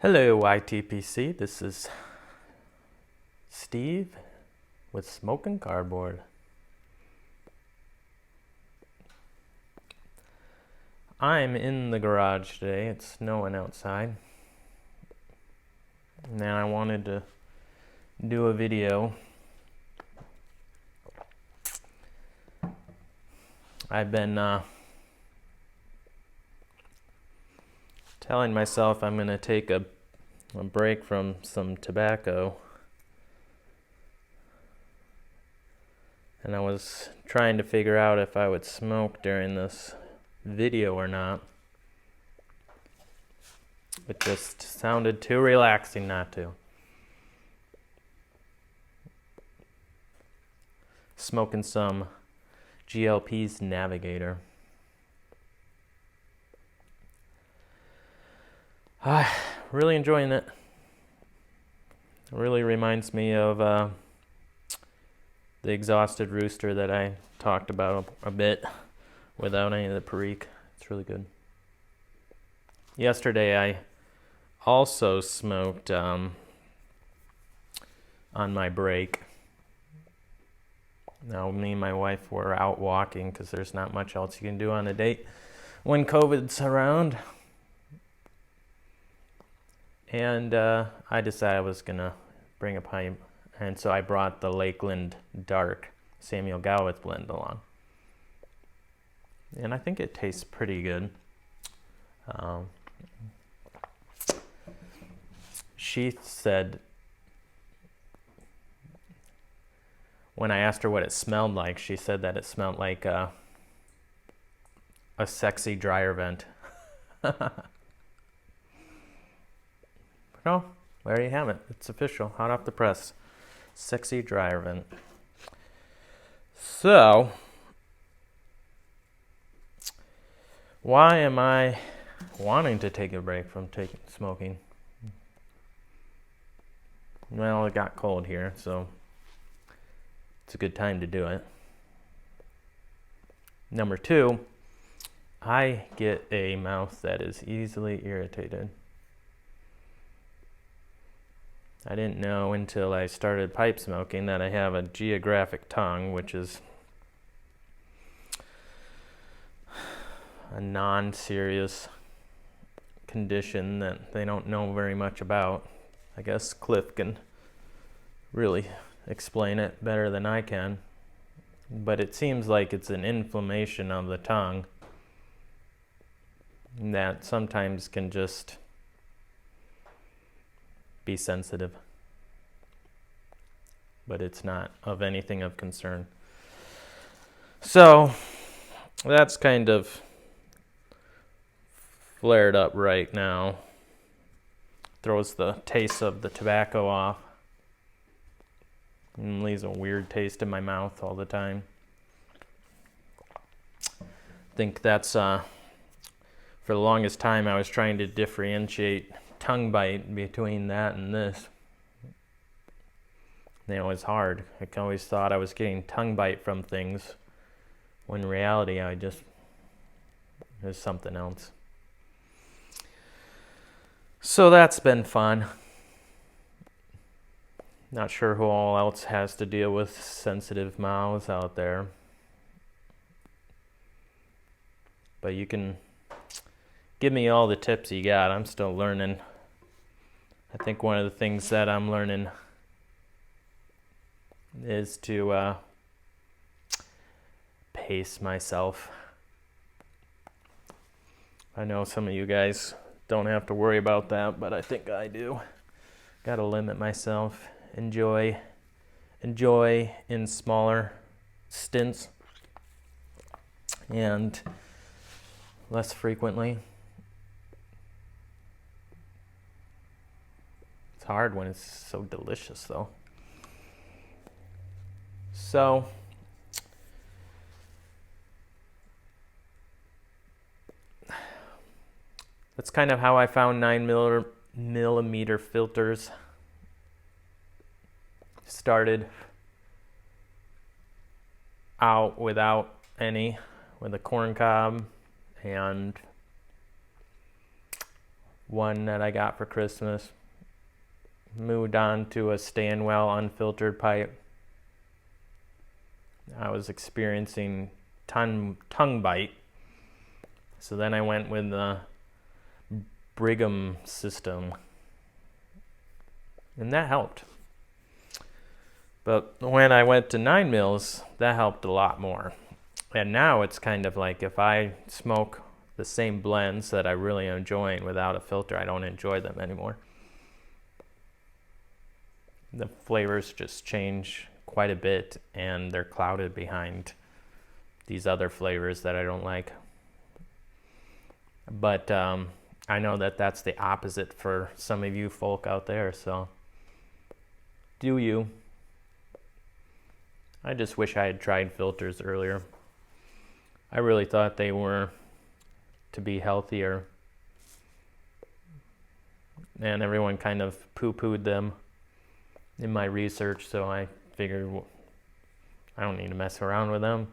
Hello, YTPC. This is Steve with Smoking Cardboard. I'm in the garage today. It's snowing outside. And I wanted to do a video. I've been telling myself I'm going to take a break from some tobacco. And I was trying to figure out if I would smoke during this video or not. It just sounded too relaxing not to. Smoking some GLP's Navigator. Really enjoying it. It really reminds me of the exhausted rooster that I talked about a bit without any of the perique. It's really good. Yesterday I also smoked on my break. Now me and my wife were out walking because there's not much else you can do on a date when COVID's around. And I decided I was going to bring a pipe. And so I brought the Lakeland Dark Samuel Gowith blend along. And I think it tastes pretty good. She said, when I asked her what it smelled like, she said that it smelled like a sexy dryer vent. No, there you have it. It's official, hot off the press. Sexy dryer vent. So, why am I wanting to take a break from smoking? Well, it got cold here, so it's a good time to do it. Number two, I get a mouth that is easily irritated. I didn't know until I started pipe smoking that I have a geographic tongue, which is a non-serious condition that they don't know very much about. I guess Cliff can really explain it better than I can. But it seems like it's an inflammation of the tongue that sometimes can just be sensitive, but it's not of anything of concern. So that's kind of flared up right now. Throws the taste of the tobacco off and leaves a weird taste in my mouth all the time. I think that's for the longest time I was trying to differentiate tongue bite between that and this. And it was hard. I always thought I was getting tongue bite from things, when in reality it was something else. So that's been fun. Not sure who all else has to deal with sensitive mouths out there. But you can give me all the tips you got. I'm still learning. I think one of the things that I'm learning is to pace myself. I know some of you guys don't have to worry about that, but I think I do. Gotta limit myself. Enjoy in smaller stints and less frequently. It's hard when it's so delicious, though. So, that's kind of how I found 9mm filters. Started out without any, with a corn cob, and one that I got for Christmas. Moved on to a Stanwell unfiltered pipe. I was experiencing tongue bite. So then I went with the Brigham system. And that helped. But when I went to 9 mils, that helped a lot more. And now it's kind of like if I smoke the same blends that I really am enjoying without a filter, I don't enjoy them anymore. The flavors just change quite a bit, and they're clouded behind these other flavors that I don't like. But I know that that's the opposite for some of you folk out there, so do you. I just wish I had tried filters earlier. I really thought they were to be healthier, and everyone kind of poo-pooed them in my research, so I figured I don't need to mess around with them.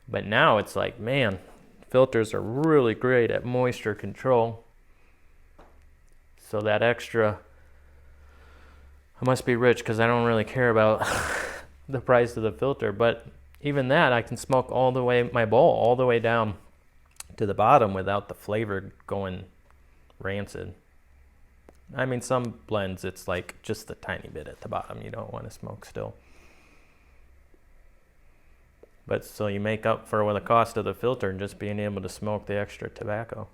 But now it's like, man, filters are really great at moisture control. So that extra, I must be rich because I don't really care about the price of the filter, but even that, I can smoke all the way, my bowl all the way down to the bottom without the flavor going rancid. I mean, some blends, it's like just a tiny bit at the bottom. You don't want to smoke still. But so you make up for the cost of the filter and just being able to smoke the extra tobacco.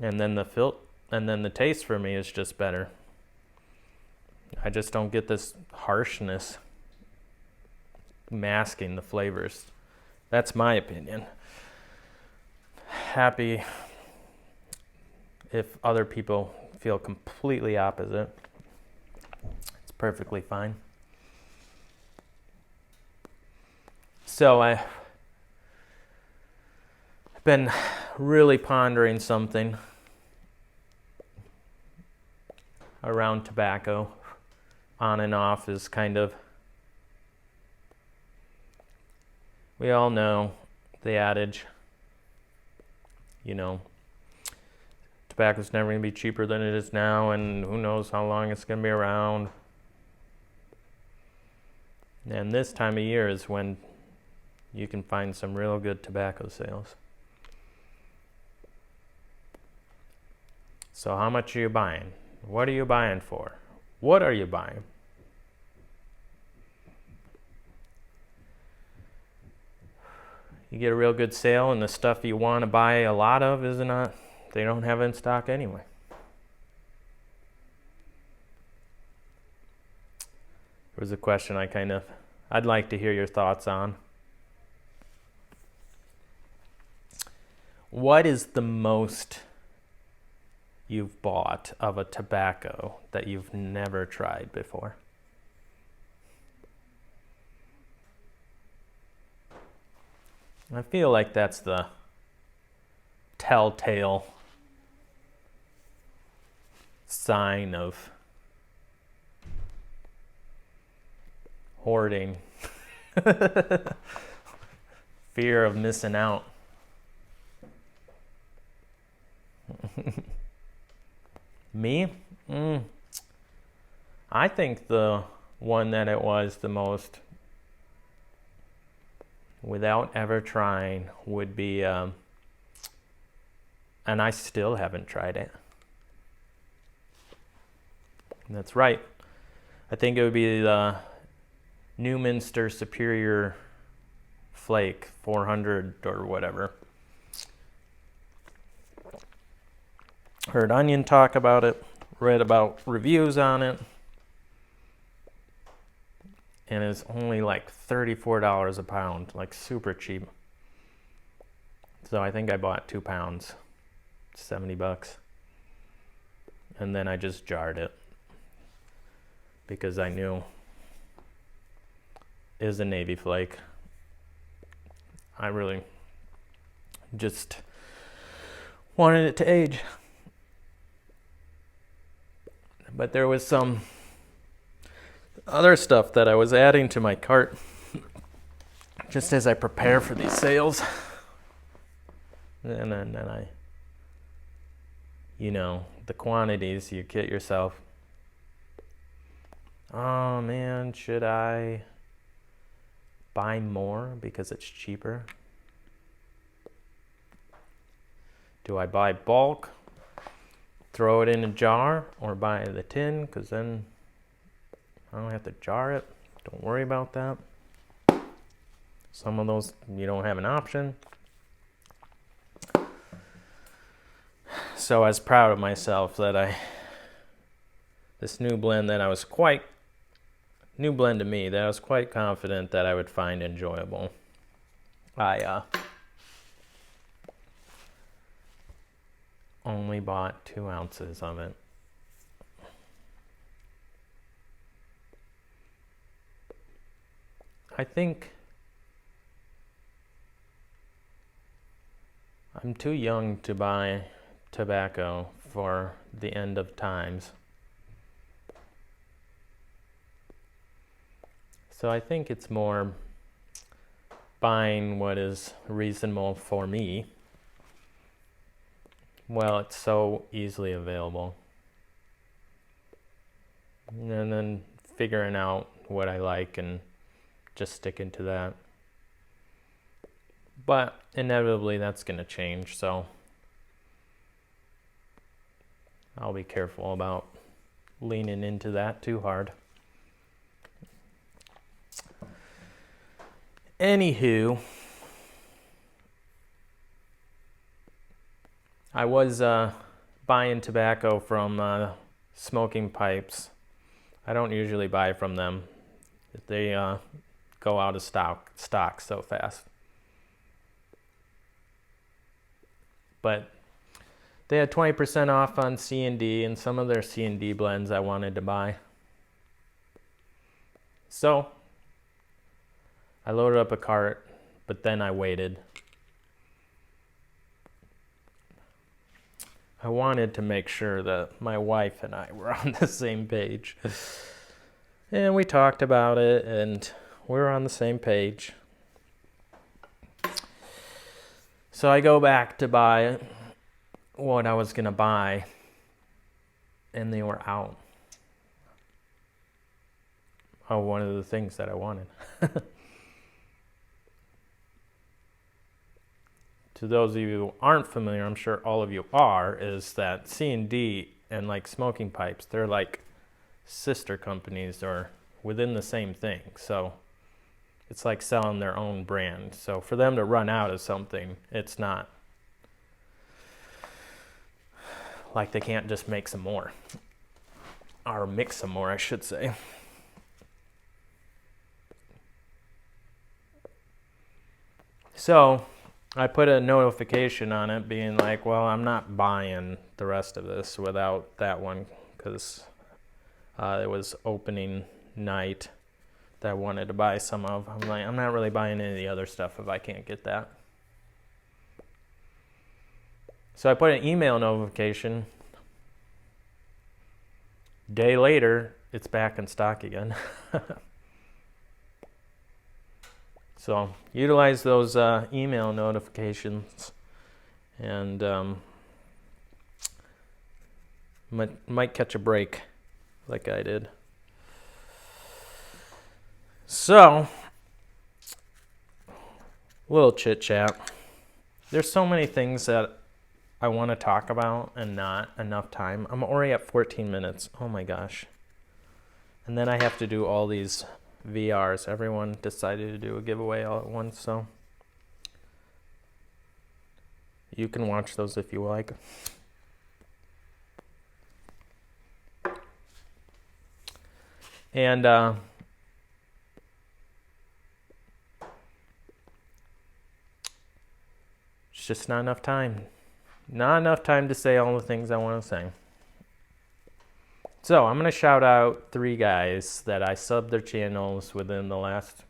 And then the taste for me is just better. I just don't get this harshness masking the flavors. That's my opinion. Happy if other people feel completely opposite. It's perfectly fine. So I've been really pondering something around tobacco. On and off is kind of, we all know the adage, you know, tobacco's never going to be cheaper than it is now, and who knows how long it's going to be around. And this time of year is when you can find some real good tobacco sales. So how much are you buying? What are you buying for? What are you buying? You get a real good sale, and the stuff you want to buy a lot of is not, they don't have in stock anyway. It was a question I'd like to hear your thoughts on. What is the most you've bought of a tobacco that you've never tried before? I feel like that's the telltale sign of hoarding. Fear of missing out. Me? I think the one that it was the most, without ever trying, would be, and I still haven't tried it. That's right. I think it would be the Newminster Superior Flake 400 or whatever. Heard Onion talk about it, read about reviews on it, and it's only like $34 a pound, like super cheap. So I think I bought 2 pounds, $70. And then I just jarred it because I knew it was a Navy Flake. I really just wanted it to age. But there was some other stuff that I was adding to my cart just as I prepare for these sales. And then I the quantities, you get yourself, oh man, should I buy more because it's cheaper? Do I buy bulk, throw it in a jar, or buy the tin? Because then I don't have to jar it. Don't worry about that. Some of those you don't have an option. So I was proud of myself that this new blend that new blend to me that I was quite confident that I would find enjoyable. I only bought 2 ounces of it. I think I'm too young to buy tobacco for the end of times. So I think it's more buying what is reasonable for me. Well, it's so easily available. And then figuring out what I like and just sticking to that. But inevitably that's going to change, so I'll be careful about leaning into that too hard. Anywho, I was buying tobacco from smoking pipes. I don't usually buy from them. They go out of stock so fast. But they had 20% off on C&D, and some of their C&D blends I wanted to buy. So I loaded up a cart, but then I waited. I wanted to make sure that my wife and I were on the same page. And we talked about it, and we were on the same page. So I go back to buy what I was going to buy, and they were out of one of the things that I wanted. To those of you who aren't familiar, I'm sure all of you are, is that C&D and like smoking pipes, they're like sister companies or within the same thing. So it's like selling their own brand. So for them to run out of something, it's not like they can't just make some more. Or mix some more, I should say. So I put a notification on it being like, well, I'm not buying the rest of this without that one, because it was opening night that I wanted to buy some of. I'm like, I'm not really buying any of the other stuff if I can't get that. So I put an email notification. Day later, it's back in stock again. So utilize those email notifications, and might catch a break like I did. So, little chit chat. There's so many things that I want to talk about and not enough time. I'm already at 14 minutes. Oh my gosh. And then I have to do all these VRs. Everyone decided to do a giveaway all at once, so you can watch those if you like. And it's just not enough time. Not enough time to say all the things I want to say. So I'm going to shout out 3 guys that I subbed their channels within the last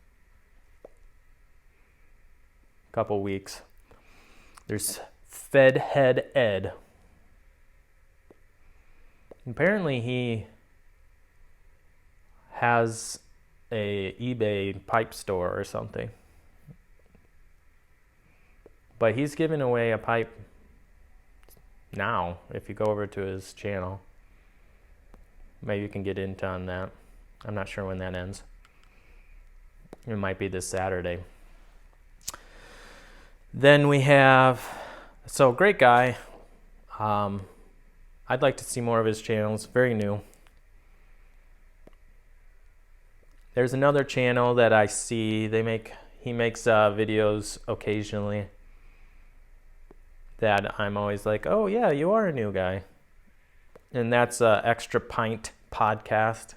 couple weeks. There's Fedhead Ed. Apparently he has a eBay pipe store or something. But he's giving away a pipe now. If you go over to his channel, maybe you can get into on that. I'm not sure when that ends. It might be this Saturday. Then we have, so great guy. I'd like to see more of his channels. Very new. There's another channel that I see. He makes videos occasionally that I'm always like, oh yeah, you are a new guy. And that's Extra Pint Podcast.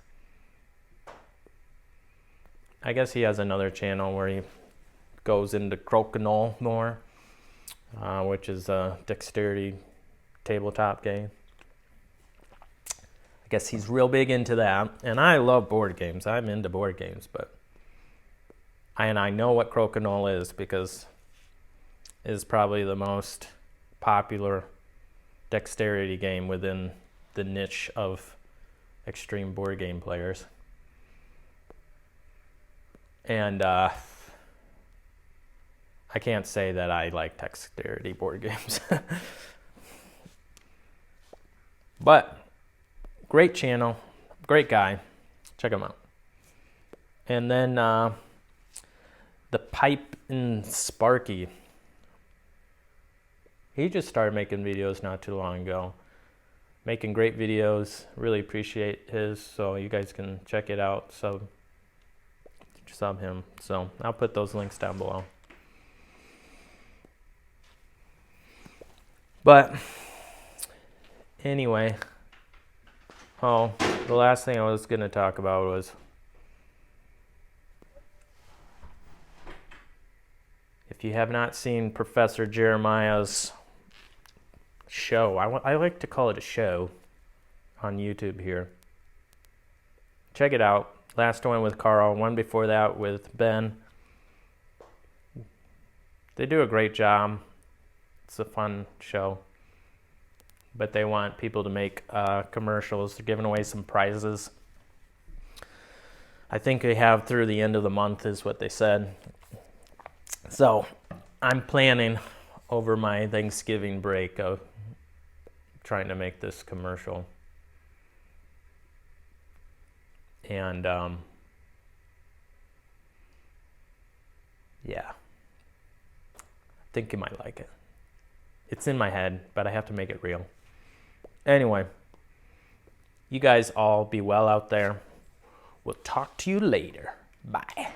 I guess he has another channel where he goes into crokinole more, which is a dexterity tabletop game. I guess he's real big into that. And I love board games. I'm into board games, and I know what crokinole is because it is probably the most popular dexterity game within the niche of extreme board game players. And I can't say that I like dexterity board games. But great channel, great guy. Check him out. And then the Pipe and Sparky. He just started making videos not too long ago. Making great videos. Really appreciate his. So you guys can check it out. Sub him. So I'll put those links down below. But anyway, the last thing I was going to talk about was if you have not seen Professor Jeremiah's show, I like to call it a show on YouTube here. Check it out. Last one with Carl, one before that with Ben. They do a great job. It's a fun show. But they want people to make commercials. They're giving away some prizes. I think they have through the end of the month is what they said. So I'm planning over my Thanksgiving break of trying to make this commercial. And yeah, I think you might like it. It's in my head, but I have to make it real. Anyway, you guys all be well out there. We'll talk to you later. Bye.